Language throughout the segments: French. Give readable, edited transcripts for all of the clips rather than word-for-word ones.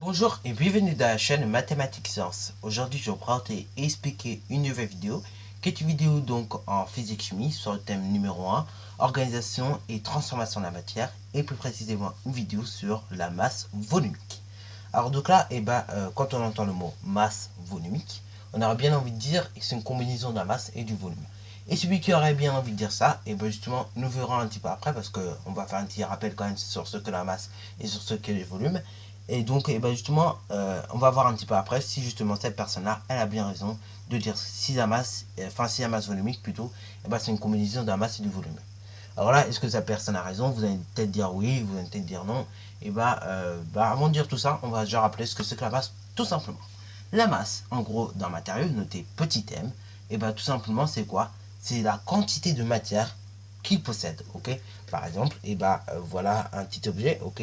Bonjour et bienvenue dans la chaîne Mathématiques Sciences. Aujourd'hui, je vais vous présenter et expliquer une nouvelle vidéo qui est une vidéo donc en physique-chimie sur le thème numéro 1, organisation et transformation de la matière, et plus précisément une vidéo sur la masse volumique. Alors donc là, quand on entend le mot masse volumique, on aurait bien envie de dire que c'est une combinaison de la masse et du volume. Et celui qui aurait bien envie de dire ça, et bien justement, nous verrons un petit peu après, parce qu'on va faire un petit rappel quand même sur ce que la masse et sur ce qu'est le volume. Et donc, justement, on va voir un petit peu après si justement cette personne-là, elle a bien raison de dire si la masse, si la masse volumique plutôt, c'est une combinaison de la masse et du volume. Alors là, est-ce que cette personne a raison? Vous allez peut-être dire oui, vous allez peut-être dire non. Avant de dire tout ça, on va déjà rappeler ce que c'est que la masse, tout simplement. La masse, en gros, d'un matériau, noté petit m, tout simplement, c'est quoi? C'est la quantité de matière qu'il possède, ok? Par exemple, voilà un petit objet, ok?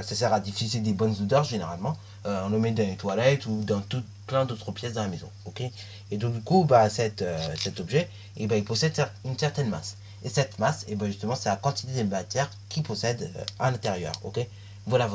Ça sert à diffuser des bonnes odeurs généralement. On le met dans les toilettes ou dans plein d'autres pièces dans la maison, ok? Et donc du coup, cet objet, il possède une certaine masse. Et cette masse, justement, c'est la quantité de matière qu'il possède à l'intérieur, ok? Voilà.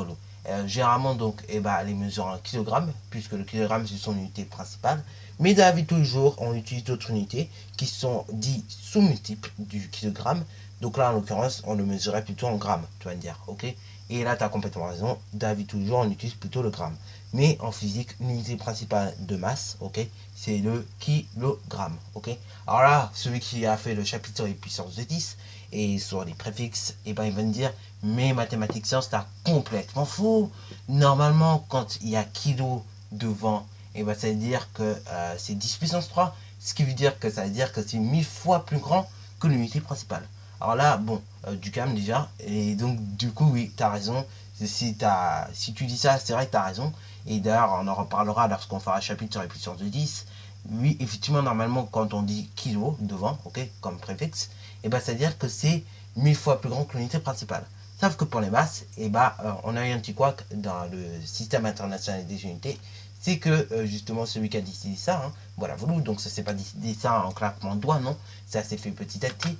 Généralement, donc, les mesures en kilogrammes, puisque le kilogramme, c'est son unité principale. Mais dans la vie de tous les jours, on utilise d'autres unités qui sont dites sous-multiples du kilogramme. Donc là, en l'occurrence, on le mesurait plutôt en grammes, tu vas me dire, ok? Et là, tu as complètement raison. Dans la vie de tous les jours, on utilise plutôt le gramme. Mais en physique, l'unité principale de masse, ok, c'est le kilogramme, ok? Alors là, celui qui a fait le chapitre sur les puissances de 10 et sur les préfixes, il va me dire, mais mathématiques sciences, c'est complètement faux. Normalement, quand il y a kilo devant, ça veut dire que c'est 10 puissance 3, ce qui veut dire que ça veut dire que c'est 1000 fois plus grand que l'unité principale. Alors là, bon, du calme déjà, et donc du coup, oui, tu as raison. Si tu dis ça, c'est vrai que tu as raison. Et d'ailleurs, on en reparlera lorsqu'on fera un chapitre sur les puissances de 10. Oui, effectivement, normalement, quand on dit kilo devant, ok, comme préfixe, ça veut dire que c'est 1000 fois plus grand que l'unité principale. Sauf que pour les masses, on a eu un petit couac dans le système international des unités, c'est que justement celui qui a décidé ça, hein, voilà, donc ça s'est pas décidé ça en claquement de doigts, non, ça s'est fait petit à petit,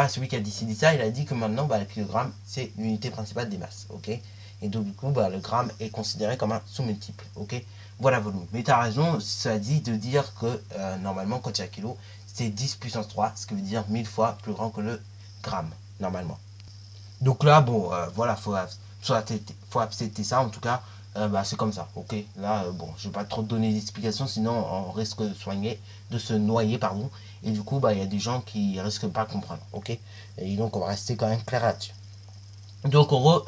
celui qui a décidé ça, il a dit que maintenant, le kilogramme, c'est l'unité principale des masses, ok? Et donc du coup, le gramme est considéré comme un sous-multiple, ok? Voilà, mais tu as raison, ça dit de dire que normalement, quand il y a kilo, c'est 10 puissance 3, ce qui veut dire 1000 fois plus grand que le gramme, normalement. Donc là, bon, voilà, faut accepter ça, en tout cas, c'est comme ça, ok. Là, bon, je vais pas trop te donner d'explications, sinon on risque de se noyer, pardon. Et du coup, il y a des gens qui risquent pas de comprendre, ok. Et donc, on va rester quand même clair là-dessus. Donc, en gros,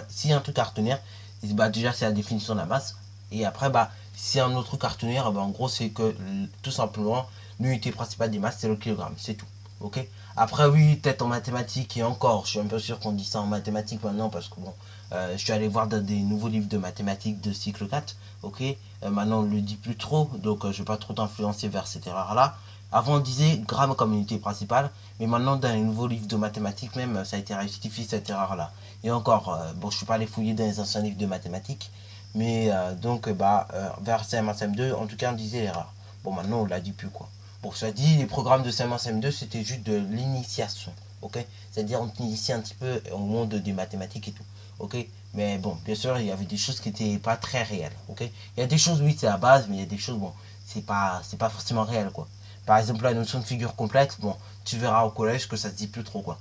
s'il y a un truc à retenir, déjà, c'est la définition de la masse. Et après, si un autre truc à retenir, en gros, c'est que tout simplement, l'unité principale des masses, c'est le kilogramme, c'est tout, ok. Après, oui, peut-être en mathématiques, et encore, je suis un peu sûr qu'on dit ça en mathématiques maintenant, parce que bon, je suis allé voir dans des nouveaux livres de mathématiques de cycle 4, ok. Maintenant, on ne le dit plus trop, donc je ne vais pas trop t'influencer vers cette erreur-là. Avant, on disait gramme comme unité principale, mais maintenant, dans les nouveaux livres de mathématiques, même, ça a été rectifié cette erreur-là. Et encore, bon, je ne suis pas allé fouiller dans les anciens livres de mathématiques, mais vers CM1, CM2, en tout cas, on disait l'erreur. Bon, maintenant, on ne l'a dit plus, quoi. Bon, ça dit, les programmes de CM1, CM2, c'était juste de l'initiation, ok? C'est-à-dire, on t'initie un petit peu au monde des mathématiques et tout, ok? Mais bon, bien sûr, il y avait des choses qui n'étaient pas très réelles, ok? Il y a des choses, oui, c'est la base, mais il y a des choses, bon, c'est pas forcément réel, quoi. Par exemple, la notion de figure complexe, bon, tu verras au collège que ça se dit plus trop, quoi.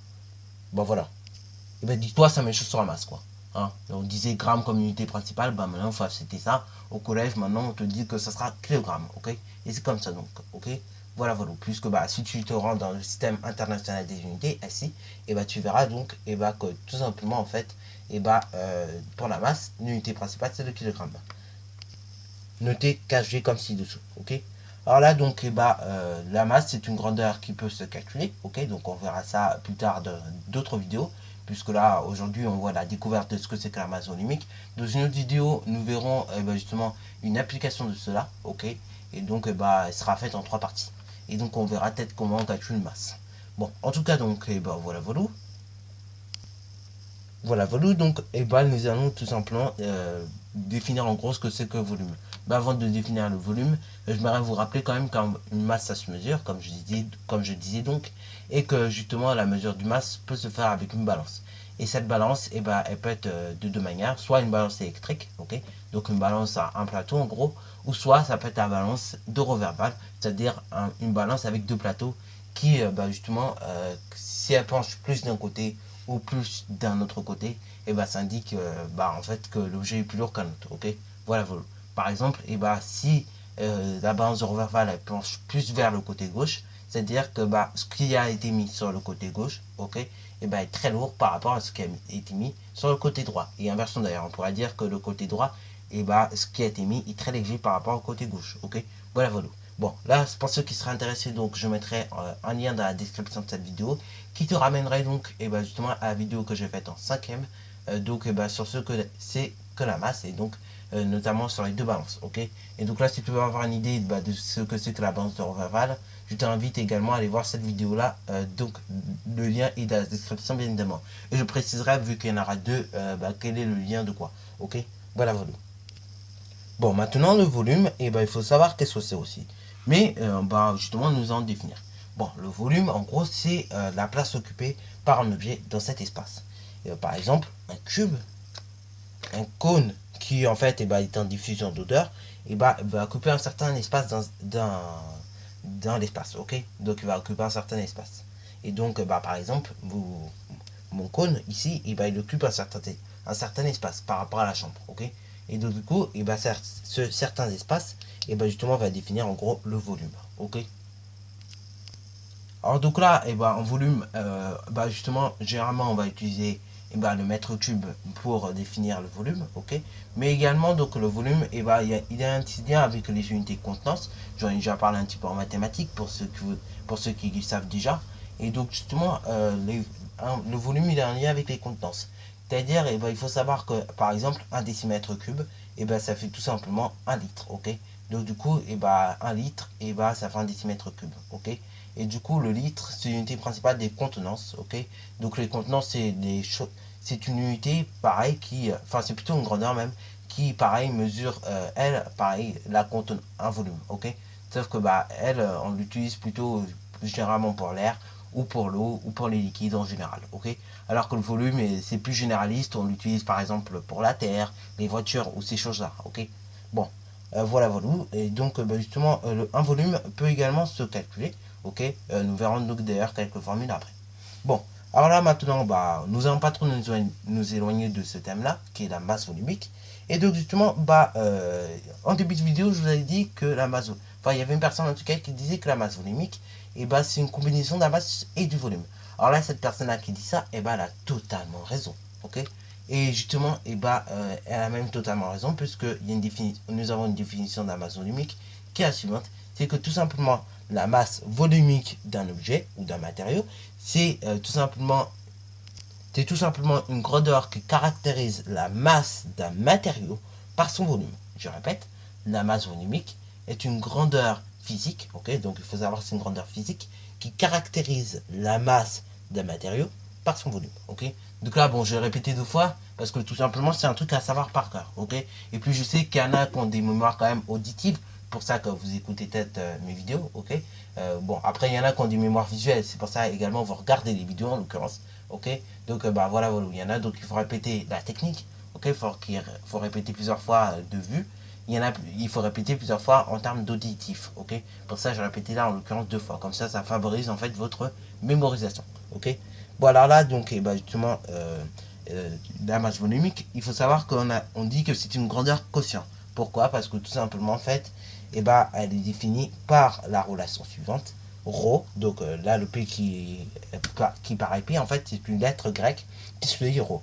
Bon, voilà. Et dis-toi, ça met chose sur la masse, quoi. Hein? On disait gramme comme unité principale, maintenant, il faut accepter ça. Au collège, maintenant, on te dit que ça sera kilogramme, ok? Et c'est comme ça, donc, ok? Voilà. Puisque si tu te rends dans le système international des unités, SI, tu verras donc que tout simplement, en fait, pour la masse, l'unité principale, c'est le kilogramme. Notez KG comme ci-dessous, ok? Alors là, donc, la masse, c'est une grandeur qui peut se calculer, ok? Donc, on verra ça plus tard dans d'autres vidéos, puisque là, aujourd'hui, on voit la découverte de ce que c'est que la masse volumique. Dans une autre vidéo, nous verrons justement une application de cela, ok? Et donc, elle sera faite en 3 parties. Et donc, on verra peut-être comment on calcule une masse. Bon, en tout cas, donc, voilà. Voilà, donc, nous allons tout simplement définir en gros ce que c'est que le volume. Avant de définir le volume, j'aimerais vous rappeler quand même qu'une masse, ça se mesure, comme je disais donc, et que justement, la mesure du masse peut se faire avec une balance. Et cette balance, elle peut être de deux manières, soit une balance électrique, ok, donc une balance à un plateau en gros, ou soit ça peut être la balance d'Euroverbal, c'est-à-dire une balance avec deux plateaux qui, justement, si elle penche plus d'un côté ou plus d'un autre côté, ça indique en fait que l'objet est plus lourd qu'un autre, ok. Voilà, voilà. Par exemple, si la balance d'Euroverbal elle penche plus vers le côté gauche, c'est-à-dire que ce qui a été mis sur le côté gauche, ok, est très lourd par rapport à ce qui a été mis sur le côté droit. Et inversement d'ailleurs, on pourrait dire que le côté droit, ce qui a été mis est très léger par rapport au côté gauche, ok. Voilà, voilà. Bon, là, pour ceux qui seraient intéressés, donc je mettrai un lien dans la description de cette vidéo qui te ramènerait donc justement à la vidéo que j'ai faite en cinquième, sur ce que c'est que la masse et donc notamment sur les deux balances, ok. Et donc là, si tu veux avoir une idée de ce que c'est que la balance d'Euroverbal, je t'invite également à aller voir cette vidéo là, donc le lien est dans la description bien évidemment. Et je préciserai, vu qu'il y en aura deux, quel est le lien de quoi, ok. Voilà, voilà. Bon, maintenant le volume, il faut savoir qu'est-ce que c'est aussi. Mais justement, nous allons définir. Bon, le volume, en gros, c'est la place occupée par un objet dans cet espace. Par exemple, un cube, un cône qui en fait est en diffusion d'odeur, va occuper un certain espace dans l'espace, ok. Donc il va occuper un certain espace. Et donc, par exemple, mon cône ici, il occupe un certain espace par rapport à la chambre, ok. Et donc du coup, ce certain espace, justement, va définir en gros le volume, ok. Alors donc là, en volume, justement, généralement, on va utiliser le mètre cube pour définir le volume, ok. Mais également, donc le volume, il y a un petit lien avec les unités de contenance. J'en ai déjà parlé un petit peu en mathématiques pour ceux qui savent déjà. Et donc justement, le volume, il a un lien avec les contenances. C'est-à-dire, il faut savoir que, par exemple, un décimètre cube, ça fait tout simplement 1 litre, ok. Donc du coup, 1 litre, ça fait un décimètre cube, ok. Et du coup, le litre, c'est l'unité principale des contenances, ok. Donc les contenances, c'est une unité, pareil, c'est plutôt une grandeur même, qui, pareil, mesure, elle, pareil, un volume, ok. Sauf que, elle, on l'utilise plutôt, généralement pour l'air, ou pour l'eau, ou pour les liquides en général, ok. Alors que le volume, c'est plus généraliste, on l'utilise par exemple pour la terre, les voitures, ou ces choses-là, ok. Bon, voilà, voilà. Et donc, justement, un volume peut également se calculer, ok. Nous verrons donc d'ailleurs quelques formules après. Bon, alors là maintenant, nous allons pas trop nous éloigner de ce thème-là, qui est la masse volumique. Et donc justement, en début de vidéo, je vous avais dit que la masse, il y avait une personne en tout cas qui disait que la masse volumique, c'est une combinaison de la masse et du volume. Alors là, cette personne-là qui dit ça, elle a totalement raison, ok. Et justement, elle a même totalement raison, puisque nous avons une définition de la masse volumique qui est la suivante, c'est que tout simplement, la masse volumique d'un objet ou d'un matériau, c'est tout simplement une grandeur qui caractérise la masse d'un matériau par son volume. Je répète, la masse volumique est une grandeur physique, ok, donc il faut savoir que c'est une grandeur physique qui caractérise la masse d'un matériau par son volume, ok. Donc là, bon, je vais répéter 2 fois parce que tout simplement c'est un truc à savoir par cœur, ok. Et puis je sais qu'il y en a qui ont des mémoires quand même auditives, pour ça que vous écoutez peut-être mes vidéos, ok. Bon, après il y en a qui ont des mémoires visuelles, c'est pour ça également vous regardez les vidéos en l'occurrence, ok. Donc voilà, il y en a donc il faut répéter la technique, ok. Il faut répéter plusieurs fois de vue. Il faut répéter plusieurs fois en termes d'auditif, ok. Pour ça, je répété là en l'occurrence 2 fois. Comme ça favorise en fait votre mémorisation, ok. Bon, alors là, donc, justement, la masse volumique, il faut savoir on dit que c'est une grandeur quotient. Pourquoi? Parce que tout simplement, en fait, elle est définie par la relation suivante. Rho, donc là, le P qui paraît P, en fait, c'est une lettre grecque qui se dit Rho.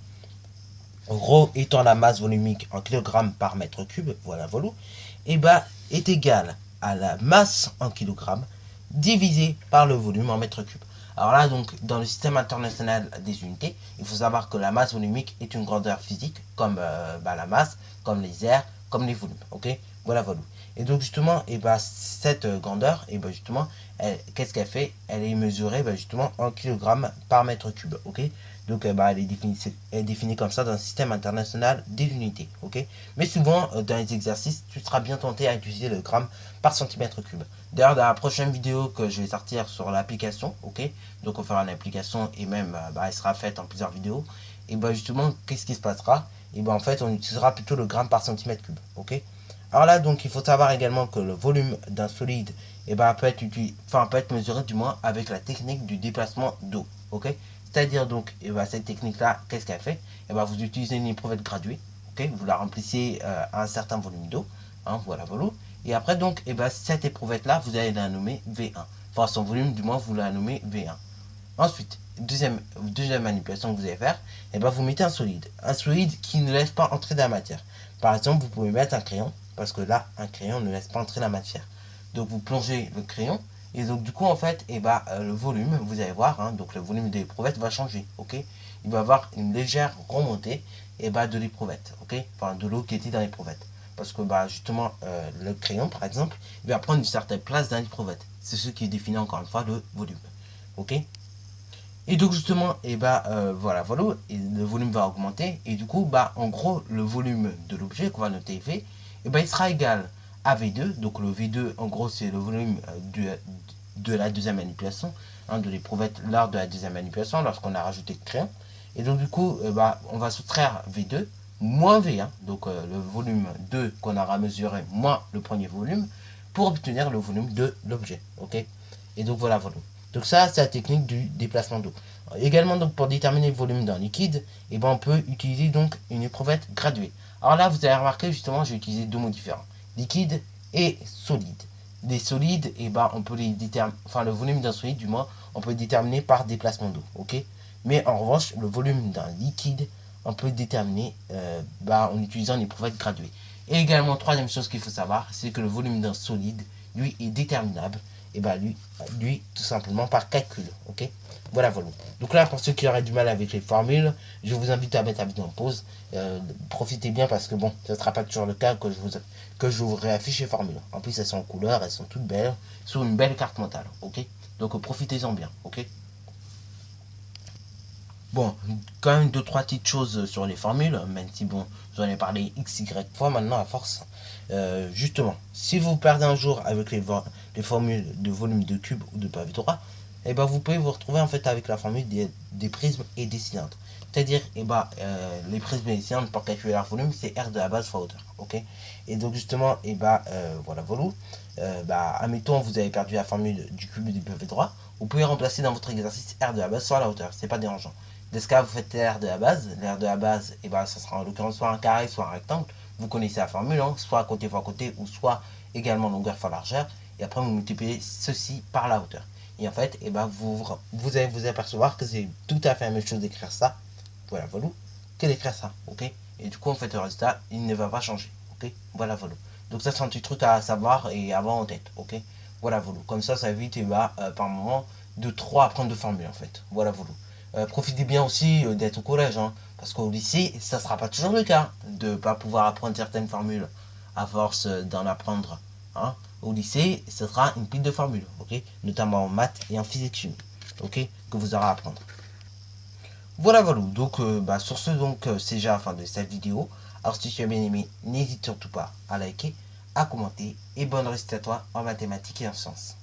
Rho étant la masse volumique en kg par mètre cube, voilà, voilà, est égal à la masse en kg divisé par le volume en mètre cube. Alors là, donc, dans le système international des unités, il faut savoir que la masse volumique est une grandeur physique, comme la masse, comme les airs, comme les volumes, ok. Voilà, voilà. Et donc, justement, cette grandeur, justement, qu'est-ce qu'elle fait? Elle est mesurée, justement, en kg par mètre cube, ok. Donc, elle est définie comme ça dans le système international des unités, ok. Mais souvent, dans les exercices, tu seras bien tenté à utiliser le gramme par centimètre cube. D'ailleurs, dans la prochaine vidéo que je vais sortir sur l'application, ok, donc on fera une application et même elle sera faite en plusieurs vidéos. et ben justement, qu'est-ce qui se passera? Et ben en fait, on utilisera plutôt le gramme par centimètre cube, ok? Alors là, donc, il faut savoir également que le volume d'un solide, et ben, peut être mesuré du moins avec la technique du déplacement d'eau, ok? C'est-à-dire donc, et ben, cette technique-là, qu'est-ce qu'elle fait? Et ben, vous utilisez une éprouvette graduée, ok? Vous la remplissez à un certain volume d'eau, hein, voilà, voilà. Et après donc, et ben, cette éprouvette-là, vous allez la nommer V1. Enfin, son volume, du moins, vous la nommez V1. Ensuite, deuxième manipulation que vous allez faire, et ben, vous mettez un solide. Un solide qui ne laisse pas entrer de la matière. Par exemple, vous pouvez mettre un crayon, parce que là, un crayon ne laisse pas entrer la matière. Donc, vous plongez le crayon, et donc, du coup, en fait, et ben, le volume, vous allez voir, hein, donc le volume de l'éprouvette va changer, ok? Il va avoir une légère remontée, et ben, de l'éprouvette, ok? Enfin, de l'eau qui était dans l'éprouvette. Parce que, bah, justement, le crayon, par exemple, il va prendre une certaine place dans l'éprouvette. C'est ce qui définit, encore une fois, le volume, ok? Et donc justement, et bah voilà, et le volume va augmenter. Et du coup, bah en gros, le volume de l'objet qu'on va noter V, et bah, il sera égal à V2. Donc le V2, en gros, c'est le volume de la deuxième manipulation, hein, de l'éprouvette lors de la deuxième manipulation, lorsqu'on a rajouté le crayon. Et donc du coup, bah, on va soustraire V2 moins V1, donc le volume 2 qu'on aura mesuré moins le premier volume, pour obtenir le volume de l'objet. Ok? Et donc voilà, voilà. Donc ça, c'est la technique du déplacement d'eau. Également, donc, pour déterminer le volume d'un liquide, eh ben, on peut utiliser donc une éprouvette graduée. Alors là, vous avez remarqué, justement, j'ai utilisé deux mots différents. Liquide et solide. Des solides, eh ben, on peut les déterminer, enfin le volume d'un solide, du moins, on peut le déterminer par déplacement d'eau. Ok? Mais en revanche, le volume d'un liquide, on peut le déterminer en utilisant une éprouvette graduée. Et également, troisième chose qu'il faut savoir, c'est que le volume d'un solide, lui, est déterminable et bah lui tout simplement par calcul, ok? Voilà, voilà. Donc là, pour ceux qui auraient du mal avec les formules, je vous invite à mettre la vidéo en pause. Profitez bien parce que bon, ce ne sera pas toujours le cas que je vous réaffiche les formules. En plus, elles sont en couleur, elles sont toutes belles, sur une belle carte mentale, ok? Donc profitez-en bien, ok? Bon, quand même deux, trois petites choses sur les formules, même si bon, j'en ai parlé x, y fois maintenant à force. Justement, si vous perdez un jour avec les formules de volume de cube ou de pavé droit, et ben vous pouvez vous retrouver en fait avec la formule des prismes et des cylindres. C'est-à-dire, les prismes et les cylindres pour calculer leur volume, c'est R de la base fois hauteur. Ok? Et donc justement, voilà, voilà. Admettons, vous avez perdu la formule du cube et du pavé droit, vous pouvez remplacer dans votre exercice R de la base soit la hauteur, c'est pas dérangeant. Dans ce cas, vous faites l'air de la base. L'air de la base, ça sera en l'occurrence soit un carré, soit un rectangle. Vous connaissez la formule, hein, soit côté fois côté, ou soit également longueur fois largeur. Et après, vous multipliez ceci par la hauteur. Et en fait, vous allez vous apercevoir que c'est tout à fait la même chose d'écrire ça, voilà, voilà, que d'écrire ça, ok? Et du coup, en fait, le résultat, il ne va pas changer, ok? Voilà, voilà. Donc ça, c'est un petit truc à savoir et avoir en tête, ok? Voilà, voilà. Comme ça évite, par moment, de trop apprendre de formules, en fait. Voilà, voilà. Profitez bien aussi d'être au collège, hein, parce qu'au lycée, ça ne sera pas toujours le cas de ne pas pouvoir apprendre certaines formules à force d'en apprendre. Hein. Au lycée, ce sera une pile de formules, ok, notamment en maths et en physique chimie, ok, que vous aurez à apprendre. Voilà, voilà. Donc, sur ce, c'est déjà la fin de cette vidéo. Alors, si tu as bien aimé, n'hésite surtout pas à liker, à commenter et bonne réussite à toi en mathématiques et en sciences.